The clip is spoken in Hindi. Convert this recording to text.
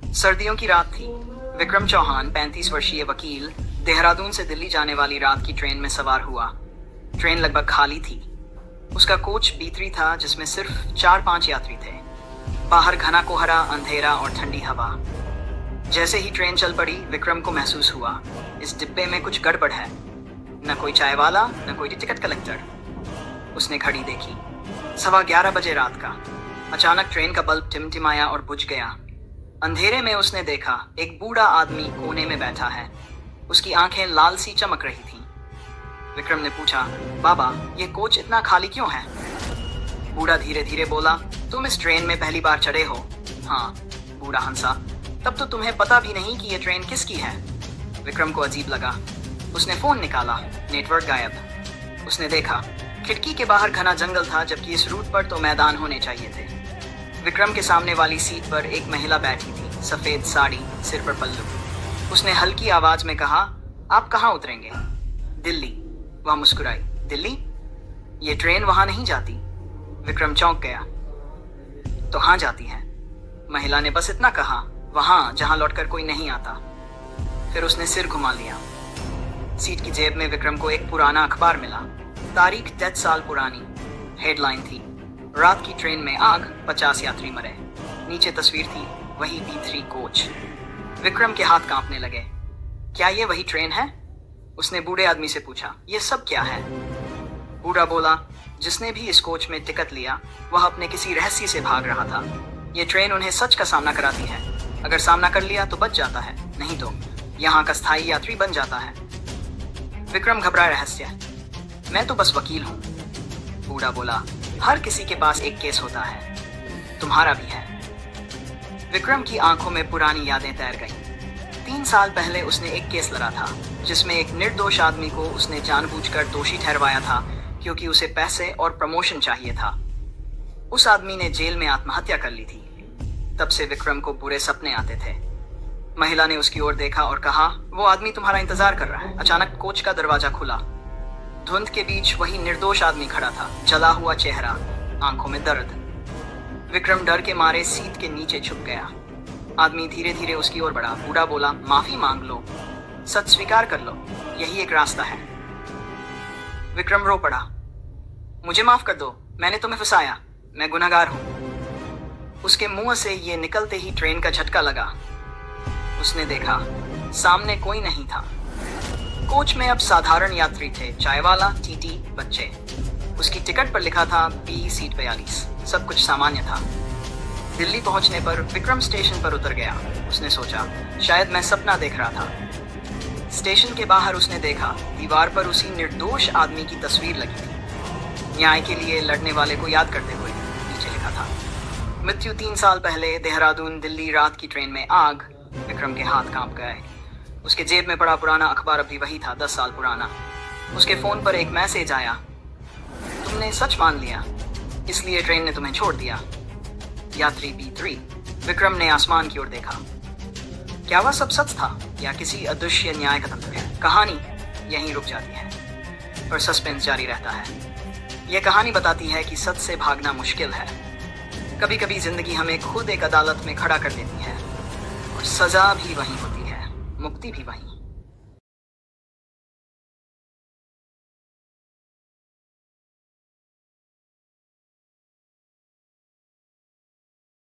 सर्दियों की रात थी। विक्रम चौहान 35 वर्षीय वकील देहरादून से दिल्ली जाने वाली रात की ट्रेन में सवार हुआ। ट्रेन लगभग खाली थी। उसका कोच B3 था जिसमें सिर्फ 4-5 यात्री थे। बाहर घना कोहरा, अंधेरा और ठंडी हवा। जैसे ही ट्रेन चल पड़ी, विक्रम को महसूस हुआ इस डिब्बे में कुछ गड़बड़ है। न कोई चाय वाला, न कोई टिकट कलेक्टर। उसने घड़ी देखी, 11:15 बजे रात का। अचानक ट्रेन का बल्ब टिमटिमाया और बुझ गया। अंधेरे में उसने देखा एक बूढ़ा आदमी कोने में बैठा है। उसकी आंखें लाल सी चमक रही थीं। विक्रम ने पूछा, बाबा, ये कोच इतना खाली क्यों है? बूढ़ा धीरे धीरे बोला, तुम इस ट्रेन में पहली बार चढ़े हो? हाँ। बूढ़ा हंसा, तब तो तुम्हें पता भी नहीं कि ये ट्रेन किसकी है। विक्रम को अजीब लगा। उसने फोन निकाला, नेटवर्क गायब। उसने देखा खिड़की के बाहर घना जंगल था, जबकि इस रूट पर तो मैदान होने चाहिए थे। विक्रम के सामने वाली सीट पर एक महिला बैठी थी, सफेद साड़ी, सिर पर पल्लू। उसने हल्की आवाज में कहा, आप कहाँ उतरेंगे? दिल्ली। वह मुस्कुराई, दिल्ली? ये ट्रेन वहां नहीं जाती। विक्रम चौंक गया। तो हाँ जाती है। महिला ने बस इतना कहा, वहां जहां लौटकर कोई नहीं आता। फिर उसने सिर घुमा लिया। सीट की जेब में विक्रम को एक पुराना अखबार मिला। तारीख 10 साल पुरानी। हेडलाइन थी, रात की ट्रेन में आग, 50 यात्री मरे। नीचे तस्वीर थी, वही B3 कोच। विक्रम के हाथ कांपने लगे। क्या ये वही ट्रेन है? उसने बूढ़े आदमी से पूछा, ये सब क्या है? बूढ़ा बोला, जिसने भी इस कोच में टिकट लिया वह अपने किसी रहस्य से भाग रहा था। ये ट्रेन उन्हें सच का सामना कराती है। अगर सामना कर लिया तो बच जाता है, नहीं तो यहाँ का स्थायी यात्री बन जाता है। विक्रम घबराए, रहस्य? मैं तो बस वकील हूँ। बूढ़ा बोला, हर किसी के पास एक केस होता है, तुम्हारा भी है। विक्रम की आंखों में पुरानी यादें तैर गईं। 3 साल पहले उसने एक केस लड़ा था जिसमें एक निर्दोष आदमी को उसने जानबूझकर दोषी ठहरवाया था क्योंकि उसे पैसे और प्रमोशन चाहिए था। उस आदमी ने जेल में आत्महत्या कर ली थी। तब से विक्रम को बुरे सपने आते थे। महिला ने उसकी ओर देखा और कहा, वो आदमी तुम्हारा इंतजार कर रहा है। अचानक कोच का दरवाजा खुला। धुंध के बीच वही निर्दोष आदमी खड़ा था, जला हुआ चेहरा, आंखों में दर्द। विक्रम डर के मारे सीट के नीचे छुप गया। आदमी धीरे धीरे उसकी ओर बढ़ा। बूढ़ा बोला, माफी मांग लो, सच स्वीकार कर लो, यही एक रास्ता है। विक्रम रो पड़ा, मुझे माफ कर दो, मैंने तुम्हें फंसाया, मैं गुनहगार हूं। उसके मुंह से ये निकलते ही ट्रेन का झटका लगा। उसने देखा सामने कोई नहीं था। कोच में अब साधारण यात्री थे, चाय वाला, टीटी, बच्चे। उसकी टिकट पर लिखा था B सीट 42। सब कुछ सामान्य था। दिल्ली पहुंचने पर विक्रम स्टेशन पर उतर गया। उसने सोचा, शायद मैं सपना देख रहा था। स्टेशन के बाहर उसने देखा दीवार पर उसी निर्दोष आदमी की तस्वीर लगी थी। न्याय के लिए लड़ने वाले को याद करते हुए नीचे लिखा था, मृत्यु 3 साल पहले, देहरादून दिल्ली रात की ट्रेन में आग। विक्रम के हाथ कांप गए। उसके जेब में पड़ा पुराना अखबार अभी वही था, 10 साल पुराना। उसके फोन पर एक मैसेज आया, तुमने सच मान लिया, इसलिए ट्रेन ने तुम्हें छोड़ दिया। यात्री B3। विक्रम ने आसमान की ओर देखा। क्या वह सब सच था या किसी अदृश्य न्याय का तंत्र है? कहानी यहीं रुक जाती है और सस्पेंस जारी रहता है। यह कहानी बताती है कि सच से भागना मुश्किल है। कभी कभी जिंदगी हमें खुद एक अदालत में खड़ा कर देती है और सजा भी वहीं होती है, मुक्ति भी वहीं।